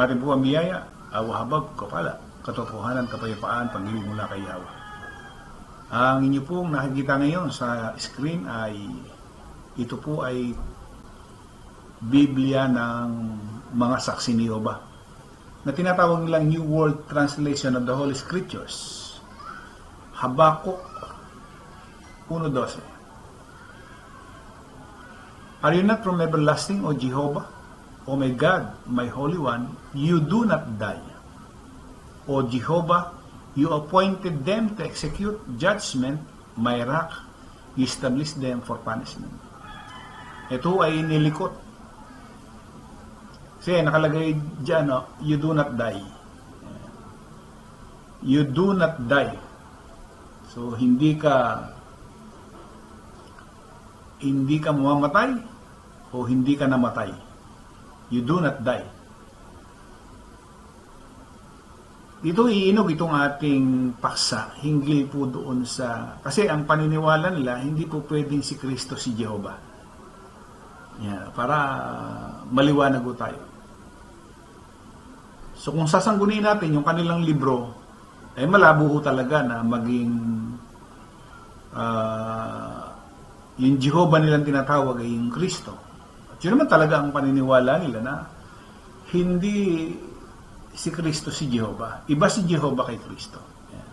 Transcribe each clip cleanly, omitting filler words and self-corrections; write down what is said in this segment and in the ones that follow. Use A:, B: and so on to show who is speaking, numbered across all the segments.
A: Sumatin po ang biyaya, awahabag, kapala, katotohanan, kapayapaan, pag-ibig mula kay Yahweh. Ang inyo pong nakikita ngayon sa screen ay, ito po ay Biblia ng mga saksi ni Jehovah, na tinatawag nilang New World Translation of the Holy Scriptures. Habakkuk 1:12. Are you not from everlasting, O Jehovah? O my God, my Holy One, you do not die. O Jehovah, you appointed them to execute judgment, my rock, you established them for punishment. Ito ay Nilikot. Kasi nakalagay dyan, no, you do not die. You do not die. So, hindi ka mamamatay o hindi ka namatay. You do not die. Dito iinog itong ating paksa, hinggil po doon sa, kasi ang paniniwala nila, hindi po pwedeng si Kristo si Jehovah. Yeah, para maliwanag po tayo. So kung sasanggunin natin yung kanilang libro, ay malabo po talaga na maging yung Jehovah nilang tinatawag ay yung Kristo. At yun naman talaga ang paniniwala nila na hindi si Kristo si Jehovah. Iba si Jehovah kay Kristo. Yan.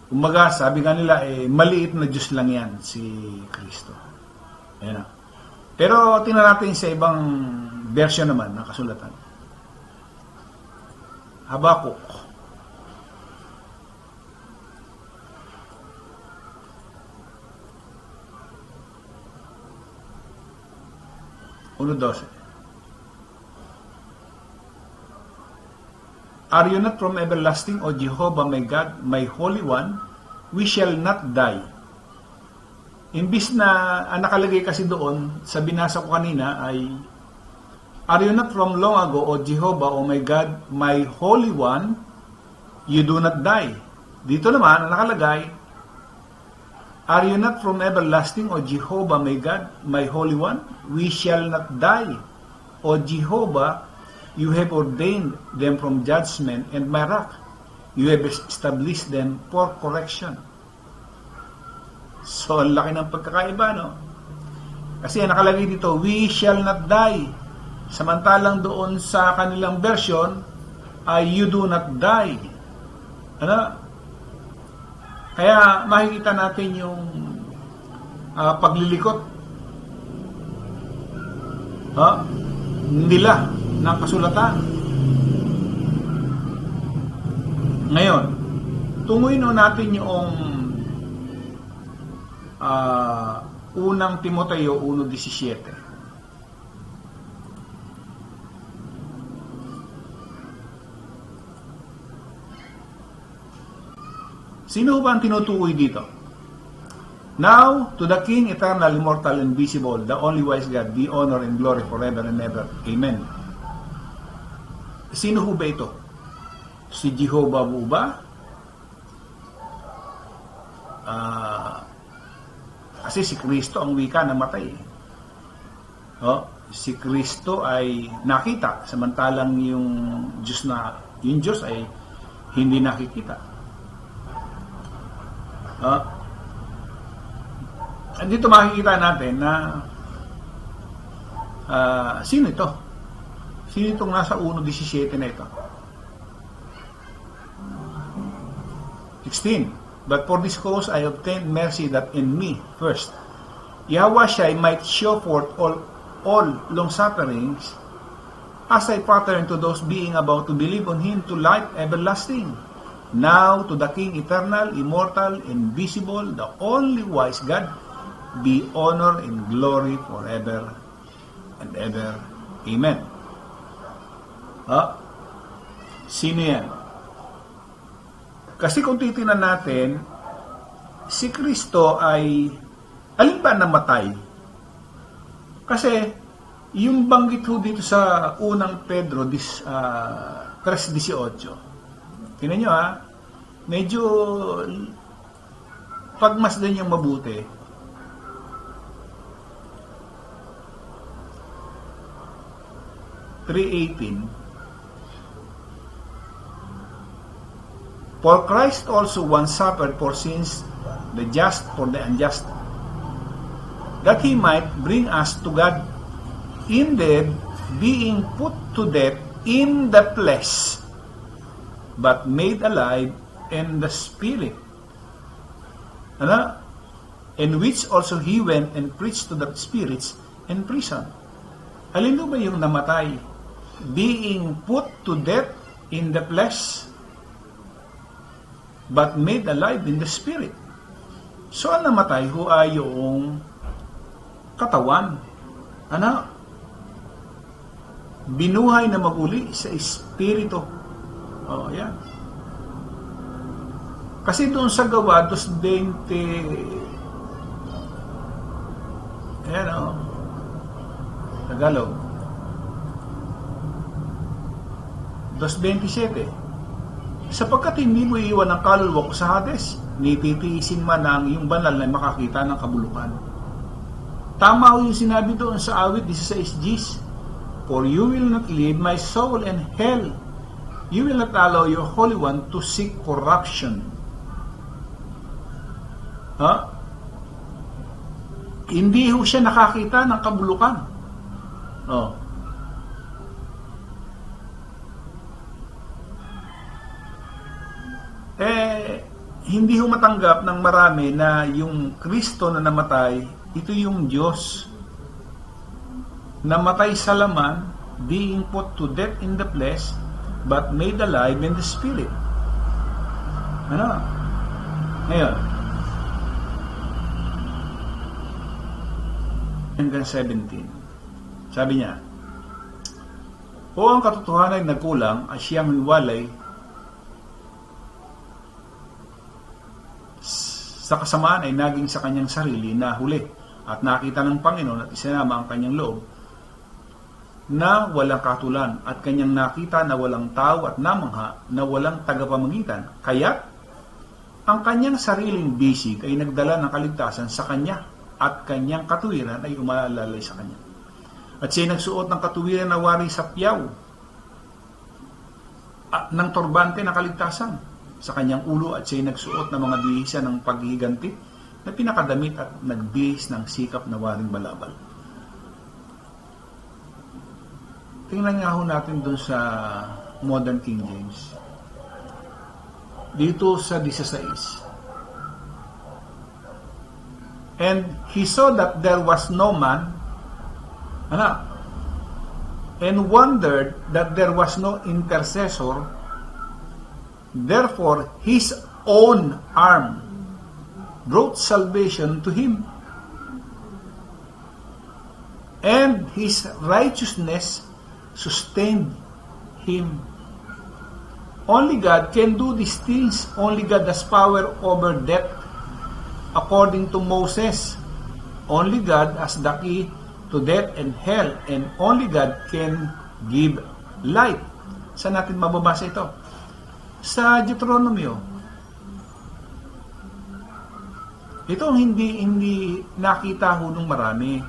A: Kumbaga, sabi nga nila, maliit na Diyos lang yan, si Kristo. Ayan. Pero tingnan natin sa ibang version naman ng kasulatan. Habakkuk. Are you not from everlasting, O Jehovah, my God, my Holy One? We shall not die. Imbis na, nakalagay kasi doon, sa binasa ko kanina ay, are you not from long ago, O Jehovah, O my God, my Holy One? You do not die. Dito naman, nakalagay, are you not from everlasting, O Jehovah, my God, my Holy One? We shall not die. O Jehovah, you have ordained them from judgment, and my rock, you have established them for correction. So, ang laki ng pagkakaiba, no? Kasi nakalagay dito, we shall not die. Samantalang doon sa kanilang version, ay you do not die. Ano? Kaya makikita natin yung paglilikot nila ng kasulatan. Ngayon, tunguin natin yung unang Timoteo 1:17. Sino ba ang tinutukoy dito? Now, to the King, eternal, immortal, invisible, the only wise God, be honor and glory forever and ever. Amen. Sino ho ba ito? Si Jehovah ho ba? Kasi si Kristo ang wika na matay. Si Kristo ay nakita, samantalang yung Diyos ay hindi nakikita. Dito makikita natin na sino ito? Sino itong nasa 1:17 na ito? 16. But for this cause I obtained mercy that in me first YAHWH might show forth all long sufferings as I pattern to those being about to believe on Him to life everlasting. Now to the King eternal, immortal, invisible, the only wise God, be honor and glory forever and ever. Amen. Sino yan? Kasi kung titingnan natin, si Kristo ay alin ba namatay? Kasi yung banggit ho dito sa unang Pedro 3:18. Tingnan nyo medyo pagmasdan yung mabuti. 3:18. For Christ also once suffered for sins, the just for the unjust, that he might bring us to God, indeed being put to death in the flesh, but made alive in the spirit. In which also he went and preached to the spirits in prison. Alin ba yung namatay? Being put to death in the flesh, but made alive in the spirit. So, ang namatay ho ay yung katawan. Binuhay na maguli sa espiritu. Yan. Kasi doon sa Gawa, 2:20, Tagalog, 2:27, sapagkat hindi mo iiwan ang kaluluwa ko sa Hades, ni titiisin man ang iyong banal na makakita ng kabulukan. Tama ho yung sinabi doon sa awit 16, for you will not leave my soul in hell, you will not allow your Holy One to seek corruption. Hindi ho siya nakakita ng kabulukan. Hindi ho matanggap ng marami na yung Kristo na namatay, ito yung Diyos. Namatay sa laman, being put to death in the flesh, but made alive in the spirit. Ngayon, hanggang 17. Sabi niya, o ang katotohanan ay nagkulang at siyang hiwalay sa kasamaan ay naging sa kanyang sarili na huli at nakita ng Panginoon at isinama ang kanyang loob na walang katulan at kanyang nakita na walang tao at namangha na walang tagapamagitan. Kaya ang kanyang sariling bisig ay nagdala ng kaligtasan sa kanya at kanyang katuwiran ay umalalay sa kanya. At siya nagsuot ng katuwiran na wari sa piyaw at ng turbante na kaligtasan sa kanyang ulo, at siya nagsuot ng mga bihisa ng paghihiganti na pinakadamit at nagbihis ng sikap na waring balabal. Tingnan nga ho natin dun sa Modern King James. Dito sa 16. And he saw that there was no man, and wondered that there was no intercessor. Therefore, his own arm brought salvation to him, and his righteousness sustained him. Only God can do these things. Only God has power over death. According to Moses, only God has the key to death and hell, and only God can give life. Saan natin mababasa ito? Sa Deuteronomio. Ito ang hindi nakita ho ng marami.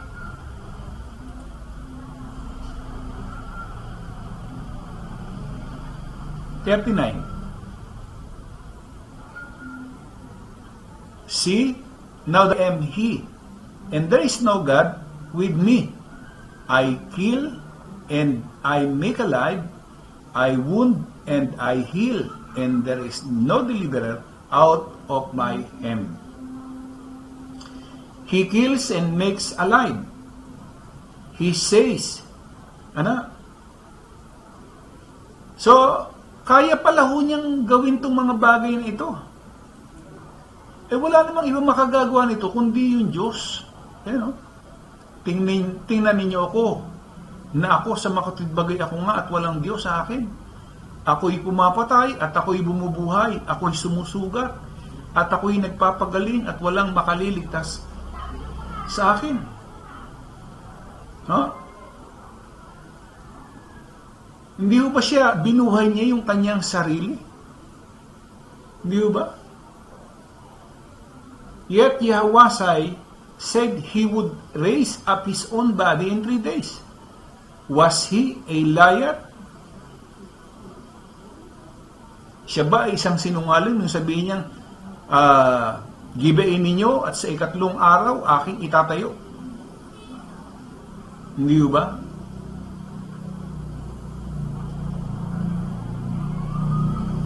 A: See, now I am He, and there is no God with me. I kill and I make alive, I wound and I heal, and there is no deliverer out of my hand. He kills and makes alive. He says, So, kaya pala ho niyang gawin tong mga bagay na ito. Wala namang ibang makagagawa nito kundi yung Diyos. Tingnan ninyo ako, na ako sa makatibagay ako nga at walang Diyos sa akin. Ako'y pumapatay at ako'y bumubuhay. Ako'y sumusugat at ako'y nagpapagaling at walang makaliligtas sa akin. Hindi ba siya binuhay niya yung kanyang sarili? Hindi ba? Yet YAHWH said he would raise up his own body in 3 days. Was he a liar? Siya ba ay isang sinungaling nung sabihin niyang, gibain ninyo at sa ikatlong araw aking itatayo? Hindi ba?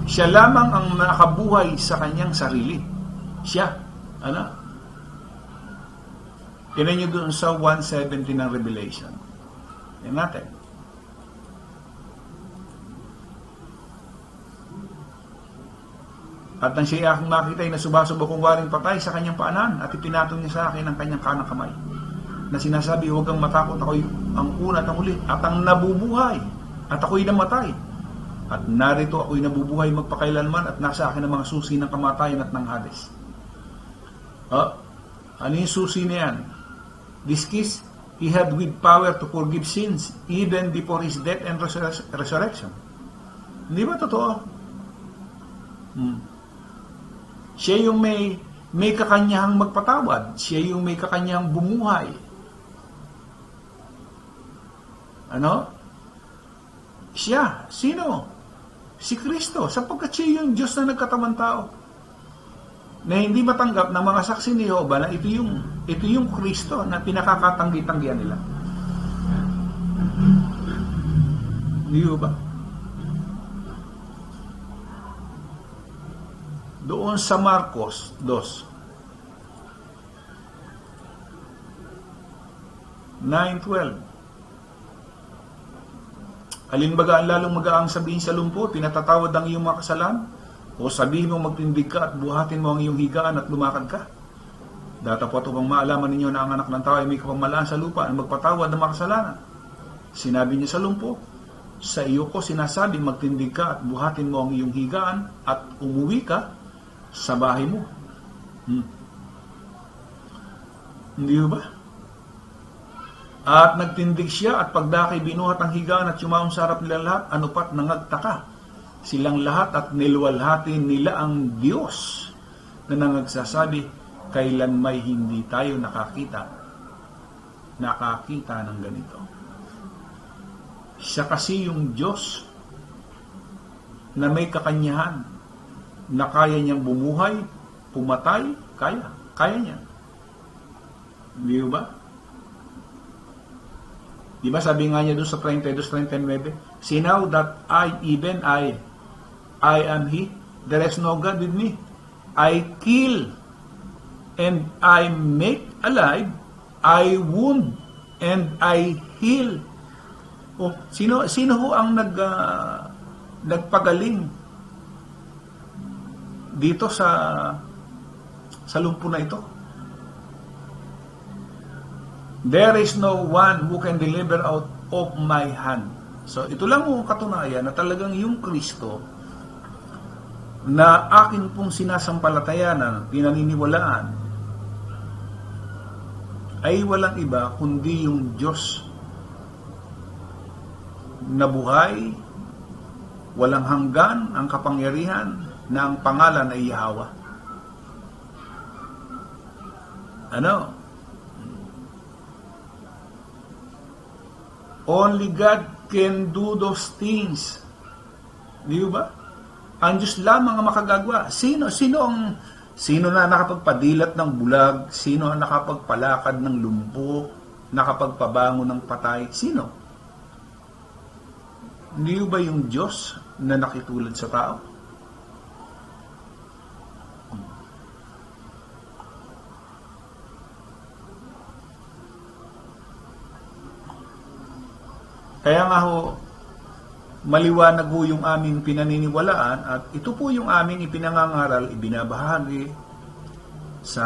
A: Siya lamang ang nakabuhay sa kanyang sarili. Siya. Ano? Tingnan niyo doon sa 1:17 ng Revelation. Yan natin. At nang siya aking makita ay nasubasubo kong waring patay sa kanyang paanan at ipinatong niya sa akin ang kanyang kanang kamay. Na sinasabi, huwag kang matakot, ako'y ang una at ang huli at ang nabubuhay at ako'y namatay. At narito ako'y nabubuhay magpakailanman at nasa akin ang mga susi ng kamatayan at ng Hades. Ano yung susi na yan? This kiss, he had with power to forgive sins even before his death and resurrection. Hindi ba totoo? Siya yung may kakanyahang magpatawad. Siya yung may kakanyahang bumuhay. Ano? Siya. Sino? Si Kristo. Sapagkat siya yung Diyos na nagkatawan tao. Na hindi matanggap ng mga saksi ni Jehovah na ito yung Kristo na pinakakatanggi-tanggihan nila. Di ba? Doon sa Marcos 2:9-12. Alinbaga ang lalong magaang sabihin sa lumpo, pinatatawad ang iyong mga kasalanan, o sabihin mo magtindig ka at buhatin mo ang iyong higaan at lumakad ka. Datapot upang maalaman ninyo na ang anak ng tao ay may kapamalaan sa lupa at magpatawad ng mga kasalanan. Sinabi niya sa lumpo, sa iyo ko sinasabi magtindig ka at buhatin mo ang iyong higaan at umuwi ka sa bahay mo. Hindi ba? At nagtindig siya at pagdakay binuhat ang higaan at yumaong sa harap nila lahat, anupat nangagtaka silang lahat at niluwalhati nila ang Diyos na nangagsasabi, kailan may hindi tayo nakakita ng ganito. Siya kasi yung Diyos na may kakanyahan na kaya niyang bumuhay, pumatay, kaya niya. Di ba? Di ba sabi nga niya doon sa 32-39, see now that I am He, there is no God with me. I kill and I make alive, I wound and I heal. O, sino ho ang nagpagaling dito sa lumpo na ito? There is no one who can deliver out of my hand. So ito lang ang katunayan na talagang yung Kristo na akin pong sinasampalatayanan, pinaniniwalaan, ay walang iba kundi yung Diyos na buhay, walang hanggan ang kapangyarihan, na ang pangalan ay YAHWH. Ano? Only God can do those things. Di ba? Ang Diyos lamang ang makagagawa. Sino na nakapagpadilat ng bulag? Sino ang nakapagpalakad ng lumpo? Nakapagpabango ng patay? Sino? Hindi ba yung Diyos na nakitulad sa tao? Kaya nga ho, maliwanag ho yung aming pinaniniwalaan at ito po yung aming ipinangangaral, ibinabahagi sa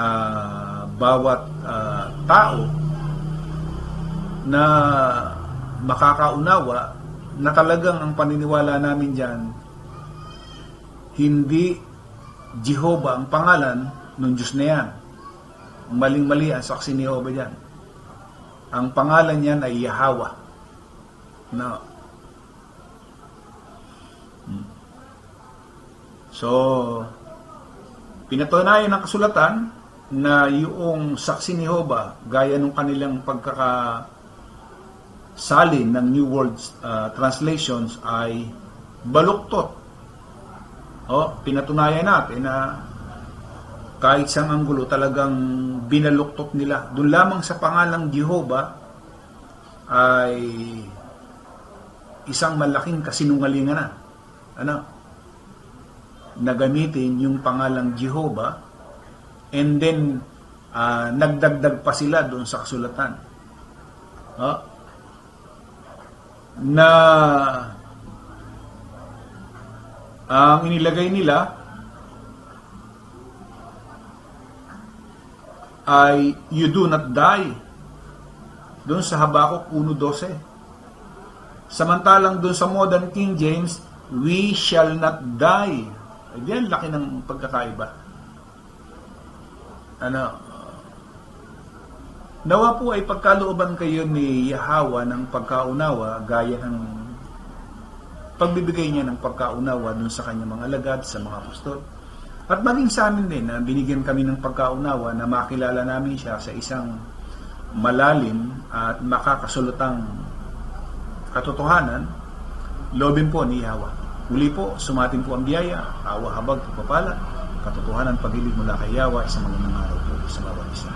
A: bawat tao na makakaunawa na talagang ang paniniwala namin dyan, hindi Jehovah ang pangalan ng Diyos na yan. Maling-mali ang saksi ni Jehovah dyan. Ang pangalan niyan ay YAHWH. No. So, pinatunayan ng kasulatan na yung saksi ni Jehovah, gaya ng kanilang pagkakasalin ng New World Translations ay baluktot. Pinatunayan natin na kahit sa anggulo talagang binaluktot nila. Doon lamang sa pangalang Jehovah ay isang malaking kasinungalingan na. Na gamitin yung pangalang Jehovah and then nagdagdag pa sila doon sa kasulatan. Na ang inilagay nila ay you do not die doon sa Habakkuk 1:12. Samantalang doon sa Modern King James, we shall not die. Ay diyan, laki ng pagkakaiba. Nawa po ay pagkalooban kayo ni YAHWH ng pagkaunawa gaya ng pagbibigay niya ng pagkaunawa dun sa kanyang mga alagad, sa mga apostol. At maging sa amin din na binigyan kami ng pagkaunawa na makilala namin siya sa isang malalim at makakasulutang katotohanan, loobin po ni YAHWH. Muli po, sumating po ang biyaya, awa, habag, pagpapala, katotohanan, pag-ibig mula kay YAHWH, isang mga araw po sa bawat isa.